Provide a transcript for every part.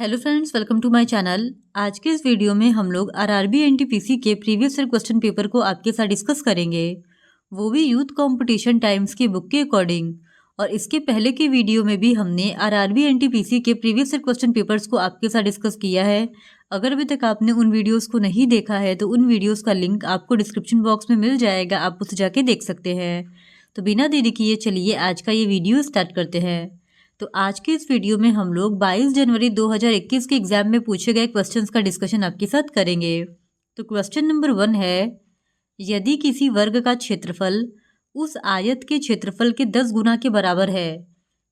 Hello friends, welcome to my channel. आज के इस वीडियो में हम लोग आरआरबी एनटीपीसी के प्रीवियस ईयर क्वेश्चन पेपर को आपके साथ डिस्कस करेंगे, वो भी यूथ कंपटीशन टाइम्स की बुक के अकॉर्डिंग। और इसके पहले के वीडियो में भी हमने आरआरबी एनटीपीसी के प्रीवियस ईयर क्वेश्चन पेपर्स को आपके साथ डिस्कस किया है। अगर अभी तक आपने उन वीडियोज़ को नहीं देखा है तो उन वीडियोज़ का लिंक आपको डिस्क्रिप्शन बॉक्स में मिल जाएगा, आप उसे जाके देख सकते हैं। तो बिना देरी किए चलिए आज का ये वीडियो स्टार्ट करते हैं। तो आज के इस वीडियो में हम लोग 22 जनवरी 2021 के एग्जाम में पूछे गए क्वेश्चंस का डिस्कशन आपके साथ करेंगे। तो क्वेश्चन नंबर 1 है, यदि किसी वर्ग का क्षेत्रफल उस आयत के क्षेत्रफल के 10 गुना के बराबर है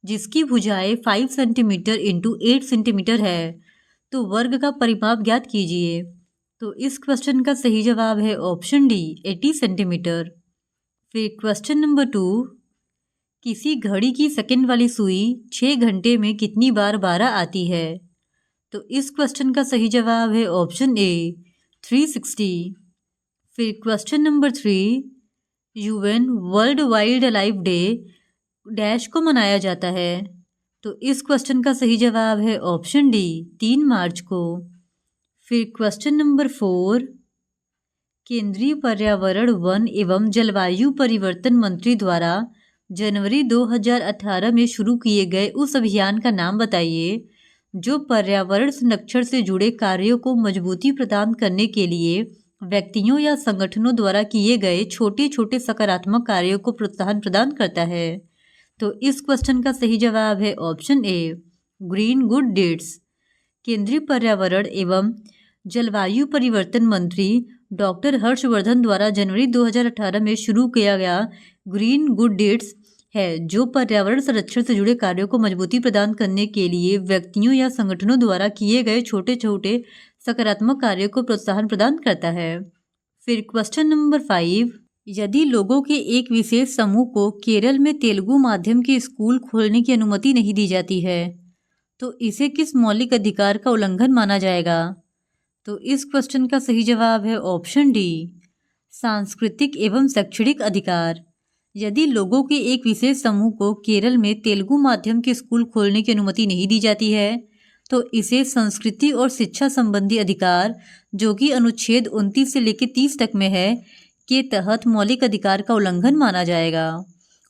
जिसकी भुजाएं 5 सेंटीमीटर इंटू 8 सेंटीमीटर है, तो वर्ग का परिमाप ज्ञात कीजिए। तो इस क्वेश्चन का सही जवाब है ऑप्शन डी, 80 सेंटीमीटर। फिर क्वेश्चन नंबर 2, किसी घड़ी की सेकंड वाली सुई 6 घंटे में कितनी बार 12 आती है? तो इस क्वेश्चन का सही जवाब है ऑप्शन ए, 360। फिर question number 3, UN world wild life day dash को मनाया जाता है? तो इस क्वेश्चन का सही जवाब है ऑप्शन डी, 3 मार्च को। फिर क्वेश्चन नंबर 4, केंद्रीय पर्यावरण, वन एवं जलवायु परिवर्तन मंत्री द्वारा जनवरी 2018 में शुरू किए गए उस अभियान का नाम बताइए जो पर्यावरण संरक्षण से जुड़े कार्यों को मजबूती प्रदान करने के लिए व्यक्तियों या संगठनों द्वारा किए गए छोटे छोटे सकारात्मक कार्यों को प्रोत्साहन प्रदान करता है। तो इस क्वेश्चन का सही जवाब है option A, green good deeds. केंद्रीय पर्यावरण एवं जलवायु परिवर्तन मंत्री डॉक्टर हर्षवर्धन द्वारा जनवरी 2018 में शुरू किया गया ग्रीन गुड डीड्स है जो पर्यावरण संरक्षण से जुड़े कार्यों को मजबूती प्रदान करने के लिए व्यक्तियों या संगठनों द्वारा किए गए छोटे छोटे सकारात्मक कार्यों को प्रोत्साहन प्रदान करता है। फिर क्वेश्चन नंबर 5, यदि लोगों के एक विशेष समूह को केरल में तेलुगु माध्यम के स्कूल खोलने की अनुमति नहीं दी जाती है तो इसे किस मौलिक अधिकार का उल्लंघन माना जाएगा? तो इस क्वेश्चन का सही जवाब है ऑप्शन डी, सांस्कृतिक एवं शैक्षणिक अधिकार। यदि लोगों के एक विशेष समूह को केरल में तेलुगु माध्यम के स्कूल खोलने की अनुमति नहीं दी जाती है तो इसे संस्कृति और शिक्षा संबंधी अधिकार, जो कि अनुच्छेद 29 से लेकर 30 तक में है, के तहत मौलिक अधिकार का उल्लंघन माना जाएगा।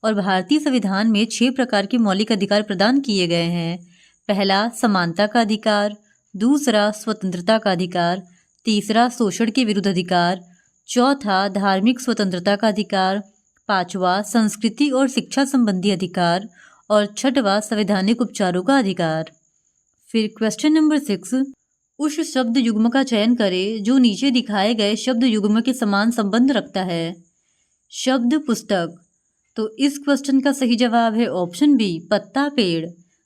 और भारतीय संविधान में 6 प्रकार के मौलिक अधिकार प्रदान किए गए हैं। पहला, समानता का अधिकार। दूसरा, स्वतंत्रता का अधिकार। तीसरा, शोषण के विरुद्ध अधिकार। चौथा, धार्मिक स्वतंत्रता का अधिकार। पांचवा, संस्कृति और शिक्षा संबंधी अधिकार। और छठवां, संवैधानिक उपचारों का अधिकार। फिर क्वेश्चन नंबर 6, उस शब्द युग्म का चयन करें जो नीचे दिखाए गए शब्द युग्म के समान संबंध रखता है। शब्द पुस्तक। तो इस क्वेश्चन का सही जवाब है ऑप्शन बी, पत्ता पेड़।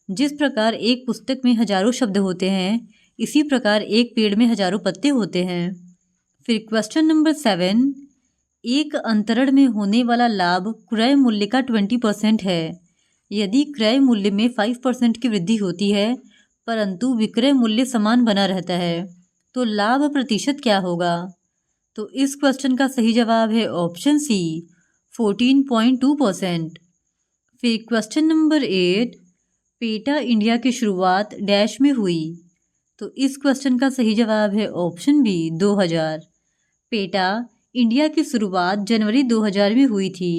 जिस प्रकार एक पुस्तक में हजारों शब्द होते हैं इसी प्रकार एक पेड़ में हजारों पत्ते होते हैं। फिर क्वेश्चन नंबर 7, एक अंतरण में होने वाला लाभ क्रय मूल्य का 20% है यदि क्रय मूल्य में 5% की वृद्धि होती है परंतु विक्रय मूल्य समान बना रहता है तो लाभ प्रतिशत क्या होगा? तो इस क्वेश्चन का सही जवाब है ऑप्शन सी, 14.2%। फिर क्वेश्चन नंबर 8, पेटा इंडिया की शुरुआत डैश में हुई। तो इस क्वेश्चन का सही जवाब है ऑप्शन बी, 2000। पेटा इंडिया की शुरुआत जनवरी 2000 में हुई थी।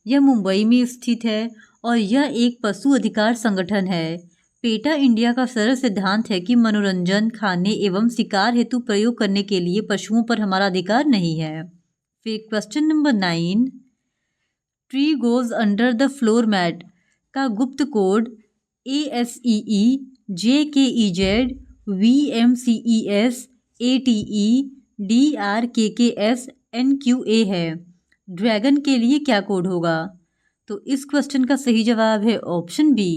यह मुंबई में स्थित है और यह एक पशु अधिकार संगठन है। पेटा इंडिया का सरल सिद्धांत है कि मनोरंजन, खाने एवं शिकार हेतु प्रयोग करने के लिए पशुओं पर हमारा अधिकार नहीं है। फिर question number 9, tree goes under the floor mat का गुप्त code ASEE JKEZ VMCES ATE DRKKS NQA है। ड्रैगन के लिए क्या कोड होगा? तो इस क्वेश्चन का सही जवाब है ऑप्शन बी,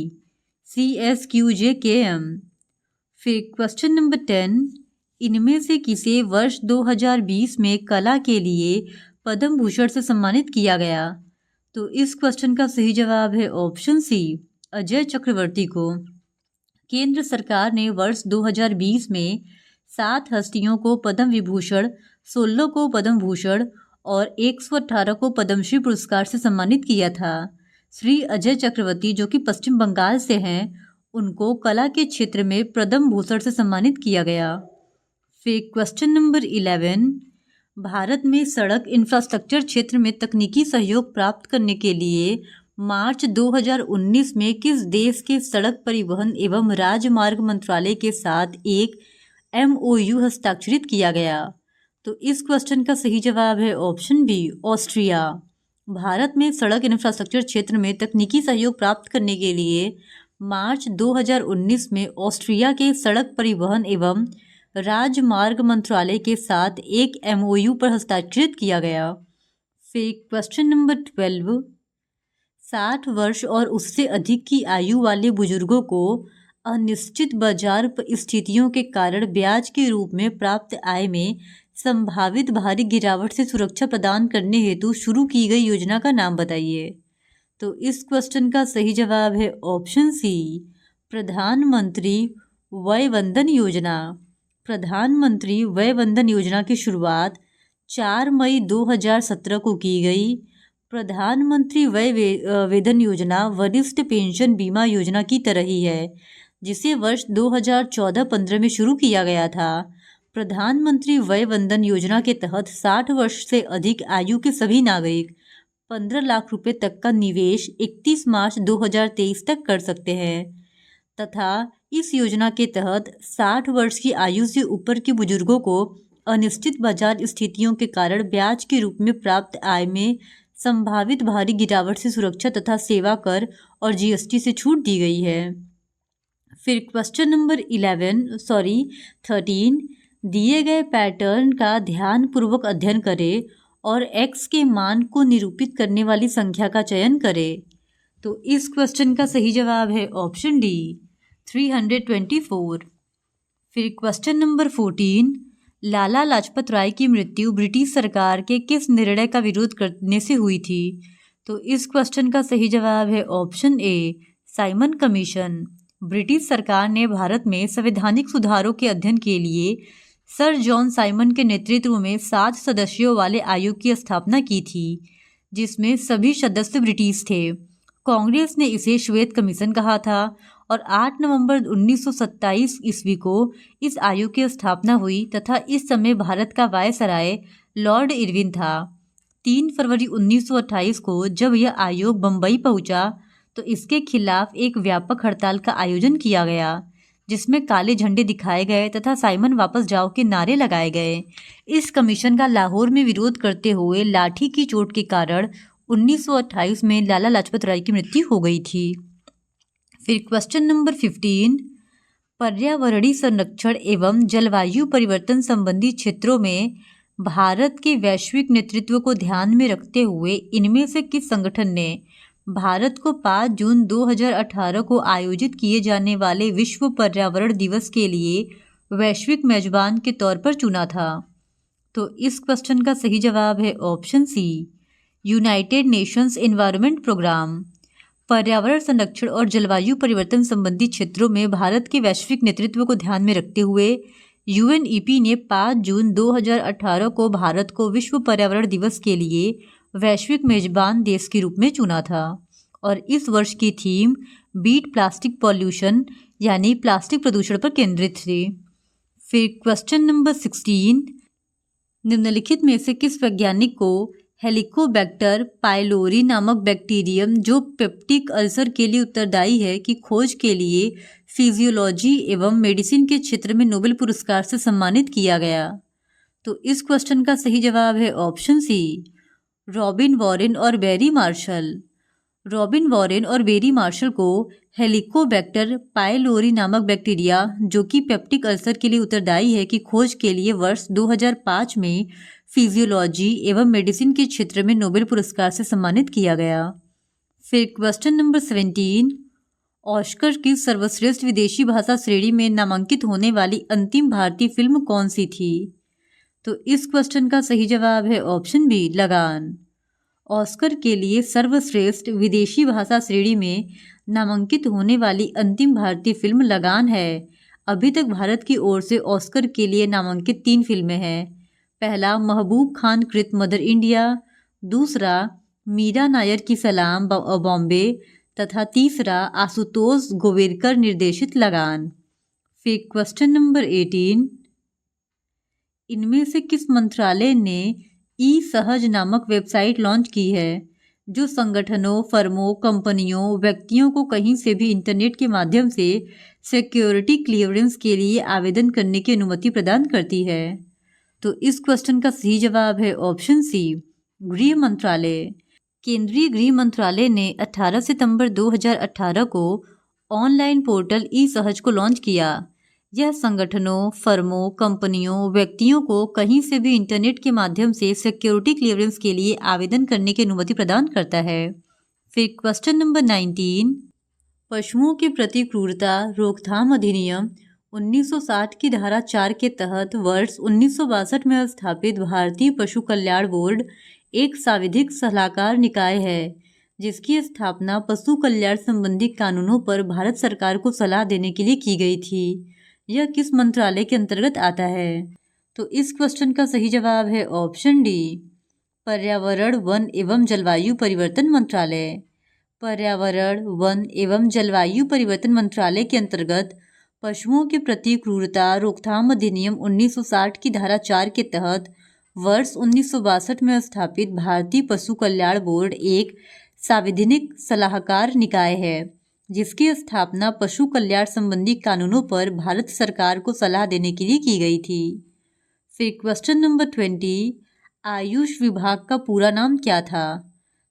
CSQJKM। फिर क्वेश्चन नंबर 10, इनमें से किसे वर्ष 2020 में कला के लिए पद्म भूषण से सम्मानित किया गया? तो इस क्वेश्चन का सही जवाब है ऑप्शन सी, अजय चक्रवर्ती को। केंद्र सरकार ने वर्ष 2020 में 7 हस्तियों को पद्म विभूषण, 16 को पद्म भूषण और 118 को पद्मश्री पुरस्कार से सम्मानित किया था। श्री अजय चक्रवर्ती, जो कि पश्चिम बंगाल से हैं, उनको कला के क्षेत्र में पद्म भूषण से सम्मानित किया गया। फिर क्वेश्चन नंबर 11, भारत में सड़क इंफ्रास्ट्रक्चर क्षेत्र में तकनीकी सहयोग प्राप्त करने के लिए मार्च 2019 में किस देश के सड़क परिवहन एवं राजमार्ग मंत्रालय के साथ एक MOU हस्ताक्षरित किया गया? तो इस क्वेश्चन का सही जवाब है ऑप्शन बी, ऑस्ट्रिया। भारत में सड़क इंफ्रास्ट्रक्चर क्षेत्र में तकनीकी सहयोग प्राप्त करने के लिए मार्च 2019 में ऑस्ट्रिया के सड़क परिवहन एवं राजमार्ग मंत्रालय के साथ एक MOU पर हस्ताक्षरित किया गया। फिर क्वेश्चन नंबर 12, 60 वर्ष और उससे अधिक की आयु वाले बुजुर्गों को अनिश्चित बाजार स्थितियों के कारण ब्याज के रूप में प्राप्त आय में संभावित भारी गिरावट से सुरक्षा प्रदान करने हेतु शुरू की गई योजना का नाम बताइए। तो इस क्वेश्चन का सही जवाब है ऑप्शन सी, प्रधानमंत्री वय वंदन योजना। प्रधानमंत्री वय वंदन योजना की शुरुआत 4 मई 2017 को की गई। प्रधानमंत्री वय वेतन योजना वरिष्ठ पेंशन बीमा योजना की तरह ही है, जिसे वर्ष 2014-15 में शुरू किया गया था। प्रधानमंत्री वय वंदन योजना के तहत 60 वर्ष से अधिक आयु के सभी नागरिक 15 लाख रुपए तक का निवेश 31 मार्च 2023 तक कर सकते हैं तथा इस योजना के तहत 60 वर्ष की आयु से ऊपर के बुजुर्गों को अनिश्चित बाजार स्थितियों के कारण ब्याज के रूप में प्राप्त आय में संभावित भारी गिरावट से सुरक्षा तथा सेवा कर और GST से छूट दी गई है। फिर क्वेश्चन नंबर 13, दिए गए पैटर्न का ध्यानपूर्वक अध्ययन करें और x के मान को निरूपित करने वाली संख्या का चयन करें। तो इस क्वेश्चन का सही जवाब है ऑप्शन डी, 324। फिर क्वेश्चन नंबर 14, लाला लाजपत राय की मृत्यु ब्रिटिश सरकार के किस निर्णय का विरोध करने से हुई थी? तो इस क्वेश्चन का सही जवाब है option A, Simon commission. British सरकार ने भारत में संवैधानिक सुधारों के अध्ययन के लिए सर जॉन साइमन के नेतृत्व में 7 सदस्यों वाले आयोग की स्थापना की थी, जिसमें सभी सदस्य ब्रिटिश थे। कांग्रेस ने इसे श्वेत कमीशन कहा था और 8 नवंबर 1927 ईस्वी को इस आयोग की स्थापना हुई तथा इस समय भारत का वायसराय लॉर्ड इरविन था। 3 फरवरी 1928 को जब यह आयोग बम्बई पहुंचा तो इसके खिलाफ एक व्यापक हड़ताल का आयोजन किया गया, जिसमें काले झंडे दिखाए गए तथा साइमन वापस जाओ के नारे लगाए गए। इस कमीशन का लाहौर में विरोध करते हुए लाठी की चोट के कारण 1928 में लाला लाजपत राय की मृत्यु हो गई थी। फिर क्वेश्चन नंबर 15, पर्यावरणीय संरक्षण एवं जलवायु परिवर्तन संबंधी क्षेत्रों में भारत के वैश्विक नेतृत्व को ध्यान में रखते हुए इनमें से किस संगठन ने भारत को 5 जून 2018 को आयोजित किए जाने वाले विश्व पर्यावरण दिवस के लिए वैश्विक मेजबान के तौर पर चुना था? तो इस क्वेश्चन का सही जवाब है option C, United Nations Environment Programme. पर्यावरण संरक्षण और जलवायु परिवर्तन संबंधी क्षेत्रों में भारत के वैश्विक नेतृत्व को ध्यान में रखते हुए UNEP ने 5 जून 2018 को भारत को विश्व पर्यावरण दिवस के लिए वैश्विक मेजबान देश के रूप में चुना था और इस वर्ष की थीम बीट प्लास्टिक पॉल्यूशन यानी प्लास्टिक प्रदूषण पर केंद्रित थी। फिर क्वेश्चन नंबर 16, निम्नलिखित में से किस वैज्ञानिक को हेलिकोबैक्टर पाइलोरी नामक बैक्टीरियम जो पेप्टिक अल्सर के लिए उत्तरदायी है की खोज के लिए फिजियोलॉजी एवं मेडिसिन के क्षेत्र में नोबेल पुरस्कार से सम्मानित किया गया? तो इस क्वेश्चन का सही जवाब है ऑप्शन सी, रॉबिन वॉरेन और बेरी मार्शल। रॉबिन वॉरेन और बेरी मार्शल को हेलिकोबैक्टर पाइलोरी नामक बैक्टीरिया जो कि पेप्टिक अल्सर के लिए उत्तरदायी है की खोज के लिए वर्ष 2005 में फिजियोलॉजी एवं मेडिसिन के क्षेत्र में नोबेल पुरस्कार से सम्मानित किया गया। फिर क्वेश्चन नंबर 17, ऑस्कर की सर्वश्रेष्ठ विदेशी भाषा श्रेणी में नामांकित होने वाली अंतिम भारतीय फिल्म कौन सी थी? तो इस क्वेश्चन का सही जवाब है ऑप्शन बी, लगान। ऑस्कर के लिए सर्वश्रेष्ठ विदेशी भाषा श्रेणी में नामांकित होने वाली अंतिम भारतीय फिल्म लगान है। अभी तक भारत की ओर से ऑस्कर के लिए नामांकित 3 फिल्में हैं। पहला महबूब खान कृत मदर इंडिया, दूसरा मीरा नायर की सलाम बॉम्बे तथा तीसरा आशुतोष गोवेरकर निर्देशित लगान। फिर क्वेश्चन नंबर 18, इनमें से किस मंत्रालय ने ई सहज नामक वेबसाइट लॉन्च की है जो संगठनों, फर्मों, कंपनियों, व्यक्तियों को कहीं से भी इंटरनेट के माध्यम से सिक्योरिटी क्लियरेंस के लिए आवेदन करने की अनुमति प्रदान करती है? तो इस क्वेश्चन का सही जवाब है ऑप्शन सी, गृह मंत्रालय। केंद्रीय गृह मंत्रालय ने 18 सितंबर 2018 को ऑनलाइन पोर्टल ई सहज को लॉन्च किया। यह संगठनों, फर्मों, कंपनियों, व्यक्तियों को कहीं से भी इंटरनेट के माध्यम से सिक्योरिटी क्लियरेंस के लिए आवेदन करने की अनुमति प्रदान करता है। फिर क्वेश्चन नंबर 19, पशुओं के प्रति क्रूरता रोकथाम अधिनियम 1960 की धारा 4 के तहत वर्ष 1962 में स्थापित भारतीय पशु कल्याण बोर्ड एक सांविधिक सलाहकार निकाय है जिसकी स्थापना पशु कल्याण संबंधी कानूनों पर भारत सरकार को सलाह देने के लिए की गई थी। यह किस मंत्रालय के अंतर्गत आता है? तो इस क्वेश्चन का सही जवाब है ऑप्शन डी, पर्यावरण, वन एवं जलवायु परिवर्तन मंत्रालय। पर्यावरण, वन एवं जलवायु परिवर्तन मंत्रालय के अंतर्गत पशुओं के प्रति क्रूरता रोकथाम अधिनियम 1960 की धारा 4 के तहत वर्ष 1962 में स्थापित भारतीय पशु कल्याण बोर्ड एक सांविधिक सलाहकार निकाय है जिसकी स्थापना पशु कल्याण संबंधी कानूनों पर भारत सरकार को सलाह देने के लिए की गई थी। फिर क्वेश्चन नंबर 20, आयुष विभाग का पूरा नाम क्या था?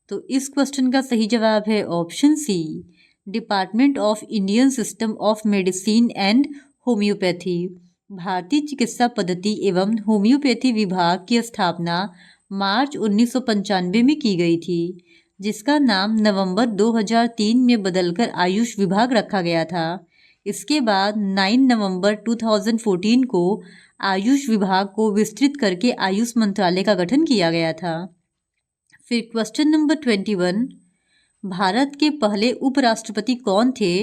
तो इस क्वेश्चन का सही जवाब है option C, Department of Indian System of Medicine and Homoeopathy. भारतीय चिकित्सा पद्धति एवं होम्योपैथी विभाग की स्थापना मार्च 1995 में की गई थी जिसका नाम नवंबर 2003 में बदलकर आयुष विभाग रखा गया था। इसके बाद 9 नवंबर 2014 को आयुष विभाग को विस्तृत करके आयुष मंत्रालय का गठन किया गया था। फिर क्वेश्चन नंबर 21, भारत के पहले उपराष्ट्रपति कौन थे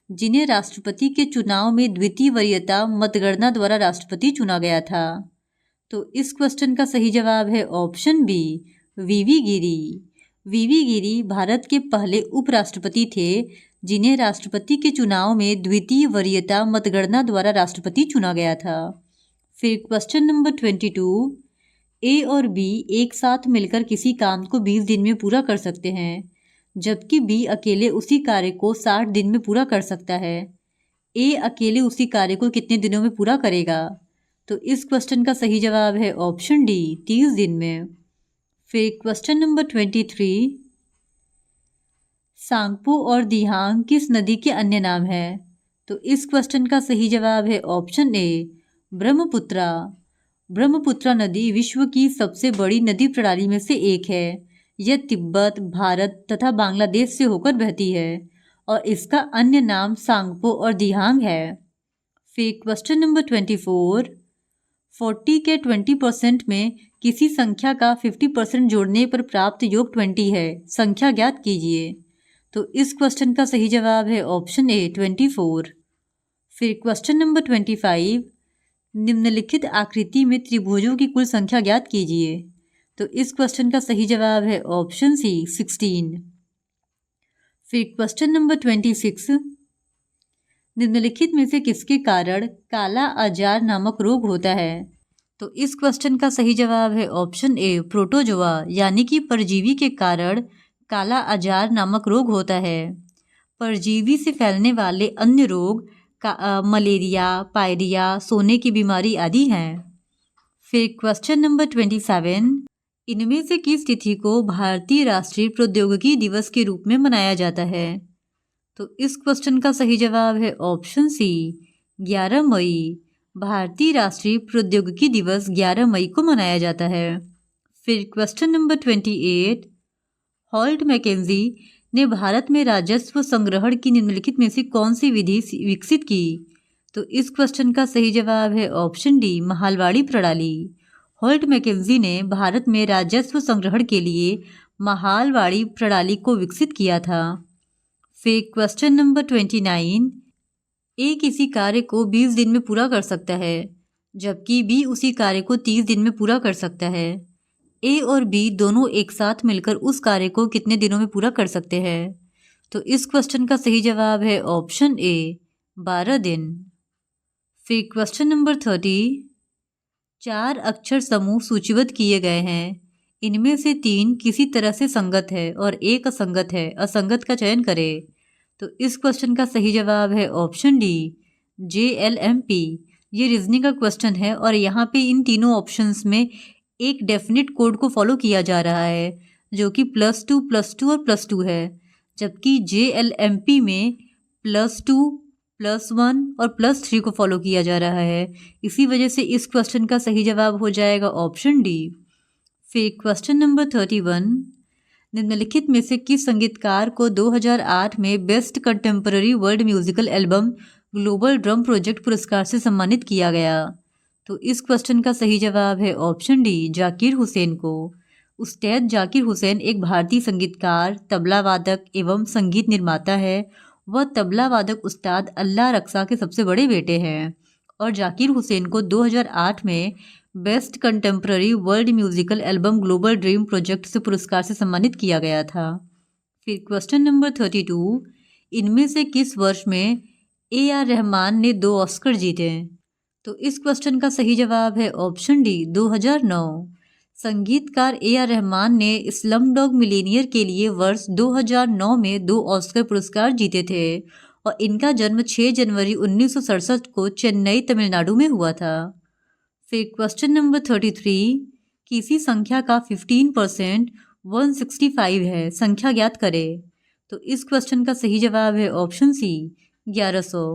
जिन्हें राष्ट्रपति के चुनाव में द्वितीय वरीयता मतगणना द्वारा राष्ट्रपति चुना गया था? तो इस क्वेश्चन का सही जवाब है ऑप्शन बी, वीवी गिरी। वीवी गिरी भारत के पहले उपराष्ट्रपति थे जिन्हें राष्ट्रपति के चुनाव में द्वितीय वरीयता मतगणना द्वारा राष्ट्रपति चुना गया था। फिर क्वेश्चन नंबर 22, ए और बी एक साथ मिलकर किसी काम को 20 दिन में पूरा कर सकते हैं जबकि बी अकेले उसी कार्य को 60 दिन में पूरा कर सकता है। ए अकेले उसी कार्य को कितने दिनों में पूरा करेगा? तो इस क्वेश्चन का सही जवाब है ऑप्शन डी, 30 दिन में। फिर क्वेश्चन नंबर 23, सांगपो और दिहांग किस नदी के अन्य नाम है? तो इस क्वेश्चन का सही जवाब है ऑप्शन ए, ब्रह्मपुत्रा। ब्रह्मपुत्रा नदी विश्व की सबसे बड़ी नदी प्रणाली में से एक है। यह तिब्बत, भारत तथा बांग्लादेश से होकर बहती है और इसका अन्य नाम सांगपो और दिहांग है। फिर क्वेश्चन नंबर 24, 40 के 20% में किसी संख्या का 50% जोड़ने पर प्राप्त योग 20 है, संख्या ज्ञात कीजिए। तो इस क्वेश्चन का सही जवाब है ऑप्शन ए, 24। फिर क्वेश्चन नंबर 25, निम्नलिखित आकृति में त्रिभुजों की कुल संख्या ज्ञात कीजिए। तो इस क्वेश्चन का सही जवाब है ऑप्शन सी, 16। फिर क्वेश्चन नंबर 26, निम्नलिखित में से किसके कारण काला अजार नामक रोग होता है? तो इस क्वेश्चन का सही जवाब है ऑप्शन ए, प्रोटोजोआ यानी कि परजीवी के कारण काला अजार नामक रोग होता है। परजीवी से फैलने वाले अन्य रोग मलेरिया, पायरिया, सोने की बीमारी आदि हैं। फिर क्वेश्चन नंबर 27, इनमें से किस तिथि को भारतीय राष्ट्रीय प्रौद्योगिकी दिवस के रूप में मनाया जाता है? तो इस क्वेश्चन का सही जवाब है ऑप्शन सी, 11 मई। भारतीय राष्ट्रीय प्रौद्योगिकी दिवस 11 मई को मनाया जाता है। फिर क्वेश्चन नंबर 28, हॉल्ट मैकेंजी ने भारत में राजस्व संग्रहण की निम्नलिखित में से कौन सी विधि विकसित की? तो इस क्वेश्चन का सही जवाब है ऑप्शन डी, महालवाड़ी प्रणाली। हॉल्ट मैकेंजी ने भारत में राजस्व संग्रहण के लिए महालवाड़ी प्रणाली को विकसित किया था। फिर क्वेश्चन नंबर 29, ए किसी कार्य को 20 दिन में पूरा कर सकता है जबकि बी उसी कार्य को 30 दिन में पूरा कर सकता है। ए और बी दोनों एक साथ मिलकर उस कार्य को कितने दिनों में पूरा कर सकते हैं? तो इस क्वेश्चन का सही जवाब है ऑप्शन ए 12 दिन। फिर क्वेश्चन नंबर 30, 4 अक्षर समूह सूचीबद्ध किए गए हैं, इनमें से 3 किसी तरह से संगत है और एक असंगत है, असंगत का चयन करें। तो इस क्वेश्चन का सही जवाब है ऑप्शन डी JLMP। ये रीजनिंग का क्वेश्चन है और यहाँ पे इन तीनों ऑप्शंस में एक डेफिनेट कोड को फॉलो किया जा रहा है जो कि +2 +2 और +2 है, जबकि JLMP में +2 +1 और +3 को फॉलो किया जा रहा है। इसी वजह से इस क्वेश्चन का सही जवाब हो जाएगा ऑप्शन डी। फिर क्वेश्चन नंबर 31, निम्नलिखित में से किस संगीतकार को 2008 में best contemporary world musical album global drum project पुरस्कार से सम्मानित किया गया? तो इस क्वेश्चन का सही जवाब है ऑप्शन डी जाकिर हुसैन को। उस्ताद जाकिर हुसैन एक भारतीय संगीतकार, तबला वादक एवं संगीत निर्माता है। वह तबला वादक उस्ताद अल्लाह रक्सा के सबसे बड़े बेटे हैं और जाकिर हुसैन को 2008 में best contemporary world musical album global dream project से पुरस्कार से सम्मानित किया गया था। फिर क्वेश्चन नंबर 32, इनमें से किस वर्ष में AR रहमान ने 2 ऑस्कर जीते? तो इस क्वेश्चन का सही जवाब है ऑप्शन डी 2009। संगीतकार AR रहमान ने स्लमडॉग मिलियनेयर के लिए वर्ष 2009 में 2 ऑस्कर पुरस्कार जीते थे और इनका जन्म 6 जनवरी 1967 को चेन्नई, तमिलनाडु में हुआ था। फिर क्वेश्चन नंबर 33, किसी संख्या का 15% 165 है, संख्या ज्ञात करें। तो इस क्वेश्चन का सही जवाब है ऑप्शन सी 1100।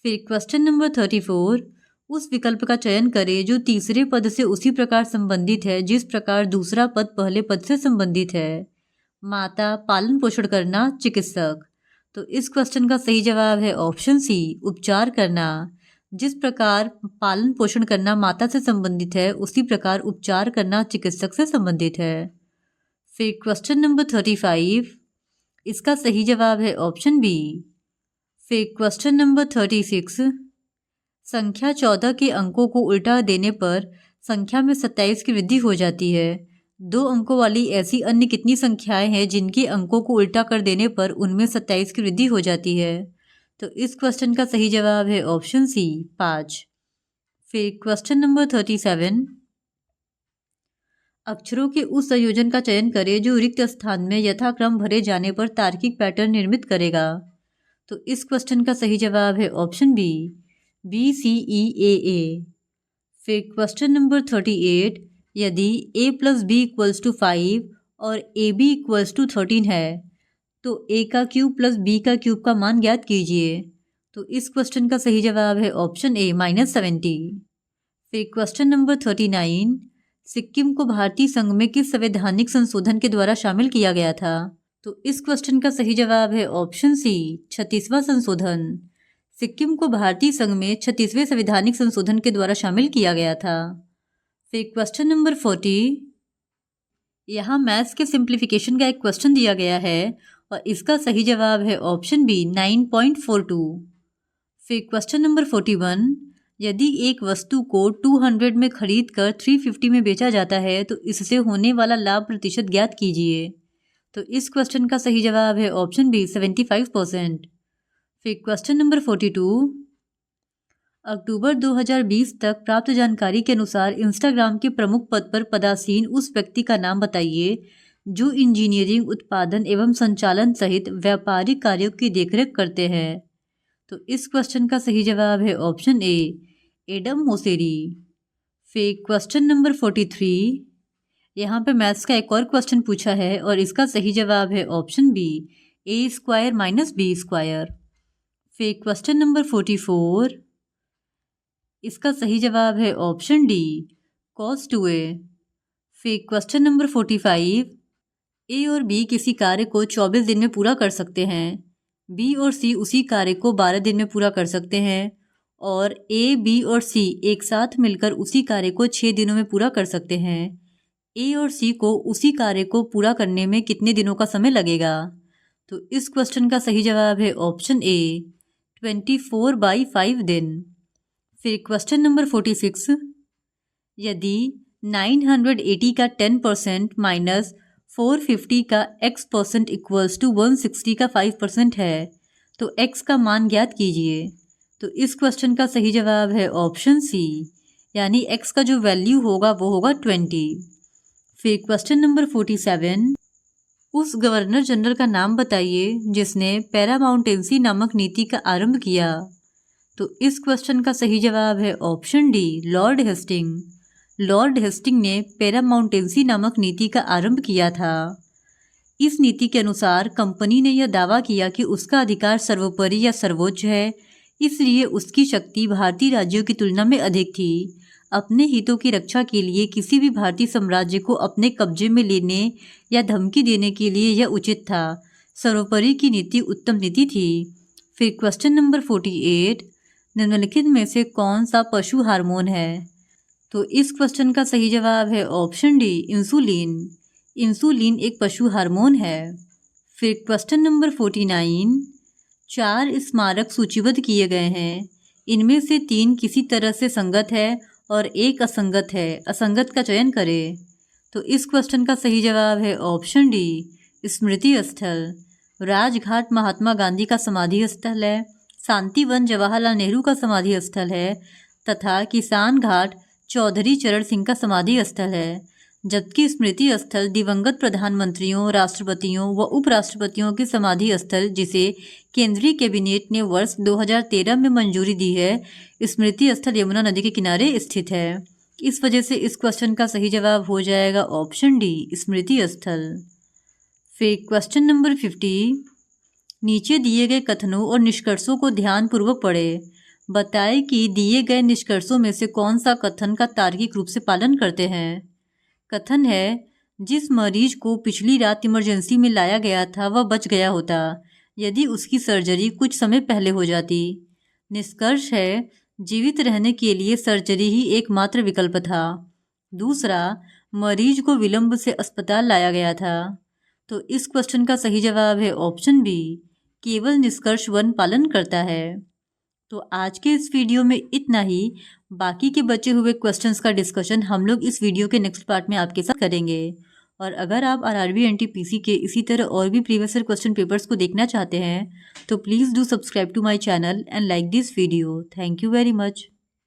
फिर क्वेश्चन नंबर 34, उस विकल्प का चयन करें जो तीसरे पद से उसी प्रकार संबंधित है जिस प्रकार दूसरा पद पहले पद से संबंधित है। माता, पालन पोषण करना, चिकित्सक। तो इस क्वेश्चन का सही जवाब है ऑप्शन सी उपचार करना। जिस प्रकार पालन पोषण करना माता से संबंधित है उसी प्रकार उपचार करना चिकित्सक से संबंधित है। फिर क्वेश्चन नंबर 35, इसका सही जवाब है ऑप्शन बी। फिर क्वेश्चन नंबर 36, संख्या 14 के अंकों को उल्टा देने पर संख्या में 27 की वृद्धि हो जाती है। 2 अंकों वाली ऐसी अन्य कितनी संख्याएं हैं जिनके अंकों को उल्टा कर देने पर उनमें 27 की वृद्धि हो जाती है? तो इस क्वेश्चन का सही जवाब है ऑप्शन सी 5। फिर क्वेश्चन नंबर 37, अक्षरों के उस संयोजन का चयन करें जो रिक्त स्थान में यथाक्रम भरे जाने पर तार्किक पैटर्न निर्मित करेगा। तो इस क्वेश्चन का सही जवाब है ऑप्शन बी BCEAA। फिर क्वेश्चन नंबर 38, यदि A + B = 5 और AB = 13 है तो A का क्यूब प्लस B का क्यूब का मान ज्ञात कीजिए। तो इस क्वेश्चन का सही जवाब है ऑप्शन ए -70। फिर क्वेश्चन नंबर 39, सिक्किम को भारतीय संघ में किस संवैधानिक संशोधन के द्वारा शामिल किया गया था? तो इस क्वेश्चन का सही जवाब है ऑप्शन सी 36वां संशोधन। सिक्किम को भारतीय संघ में 36वें संवैधानिक संशोधन के द्वारा शामिल किया गया था। फिर क्वेश्चन नंबर 40, यहाँ मैथ्स के सिंप्लीफिकेशन का एक क्वेश्चन दिया गया है और इसका सही जवाब है ऑप्शन बी 9.42। फिर क्वेश्चन नंबर 41, यदि एक वस्तु को 200 में खरीद कर 350 में बेचा जाता है तो इससे होने वाला लाभ प्रतिशत ज्ञात कीजिए। तो इस क्वेश्चन का सही जवाब है ऑप्शन बी 75%। फिर क्वेश्चन नंबर 42, अक्टूबर 2020 तक प्राप्त जानकारी के अनुसार इंस्टाग्राम के प्रमुख पद पर पदासीन उस व्यक्ति का नाम बताइए जो इंजीनियरिंग, उत्पादन एवं संचालन सहित व्यापारिक कार्यों की देखरेख करते हैं। तो इस क्वेश्चन का सही जवाब है ऑप्शन ए एडम मोसेरी। फिर क्वेश्चन नंबर 43, यहाँ पे मैथ्स का एक और क्वेश्चन पूछा है और इसका सही जवाब है ऑप्शन बी A² - B²। फिर क्वेश्चन नंबर 44, इसका सही जवाब है ऑप्शन डी cos 2a। फिर क्वेश्चन नंबर 45, ए और बी किसी कार्य को 24 दिन में पूरा कर सकते हैं, बी और सी उसी कार्य को 12 दिन में पूरा कर सकते हैं और ए, बी और सी एक साथ मिलकर उसी कार्य को 6 दिनों में पूरा कर सकते हैं। ए और सी को उसी कार्य को पूरा करने में कितने दिनों का समय लगेगा? तो इस क्वेश्चन का सही जवाब है ऑप्शन ए 24/5 दिन। फिर क्वेश्चन नंबर 46, यदि 980 का 10% - 450 का x% इक्वल्स टू 160 का 5% है, तो x का मान ज्ञात कीजिए। तो इस क्वेश्चन का सही जवाब है ऑप्शन सी, यानी x का जो वैल्यू होगा वो होगा 20। फिर क्वेश्चन नंबर 47, उस गवर्नर जनरल का नाम बताइए जिसने पैरामाउंटेंसी नामक नीति का आरंभ किया। तो इस क्वेश्चन का सही जवाब है option D, Lord Hasting. Lord Hasting ने पैरामाउंटेंसी नामक नीति का आरंभ किया था। इस नीति के अनुसार कंपनी ने यह दावा किया कि उसका अधिकार सर्वोपरि या सर्वोच्च है, इसलिए उसकी शक्ति भारतीय राज्यों की तुलना में अधिक थी। अपने हितों की रक्षा के लिए किसी भी भारतीय साम्राज्य को अपने कब्जे में लेने या धमकी देने के लिए यह उचित था। सर्वोपरि की नीति उत्तम नीति थी। फिर क्वेश्चन नंबर 48, निम्नलिखित में से कौन सा पशु हार्मोन है। तो इस क्वेश्चन का सही जवाब है ऑप्शन डी, इंसुलिन। इंसुलिन एक पशु हार्मोन है। फिर क्वेश्चन नंबर 49, 4 स्मारक सूचीबद्ध किए गए हैं, इनमें से 3 किसी तरह से संगत है और एक असंगत है, असंगत का चयन करें। तो इस क्वेश्चन का सही जवाब है ऑप्शन डी, स्मृति स्थल। राजघाट महात्मा गांधी का समाधि स्थल है, शांतिवन जवाहरलाल नेहरू का समाधि स्थल है तथा किसान घाट चौधरी चरण सिंह का समाधि स्थल है, जबकि स्मृति स्थल दिवंगत प्रधानमंत्रियों, राष्ट्रपतियों व उपराष्ट्रपतियों के समाधि स्थल, जिसे केंद्रीय कैबिनेट ने वर्ष 2013 में मंजूरी दी है, स्मृति स्थल यमुना नदी के किनारे स्थित है। इस वजह से इस क्वेश्चन का सही जवाब हो जाएगा ऑप्शन डी, स्मृति स्थल। फिर क्वेश्चन नंबर 50, नीचे दिए गए कथनों और निष्कर्षों को ध्यानपूर्वक पढ़ें। बताएं कि दिए गए निष्कर्षों में से कौन सा कथन का तार्किक रूप से पालन करते हैं। कथन है, जिस मरीज को पिछली रात इमरजेंसी में लाया गया था वह बच गया होता यदि उसकी सर्जरी कुछ समय पहले हो जाती। निष्कर्ष है, जीवित रहने के लिए सर्जरी ही एकमात्र विकल्प था। दूसरा, मरीज को विलंब से अस्पताल लाया गया था। तो इस क्वेश्चन का सही जवाब है ऑप्शन बी, केवल निष्कर्ष 1 पालन करता है। तो आज के इस वीडियो में इतना ही। बाकी के बचे हुए क्वेश्चंस का डिस्कशन हम लोग इस वीडियो के नेक्स्ट पार्ट में आपके साथ करेंगे। और अगर आप आरआरबी एनटीपीसी के इसी तरह और भी प्रीवियस ईयर क्वेश्चन पेपर्स को देखना चाहते हैं तो please do subscribe to my channel and like this video. Thank you very much.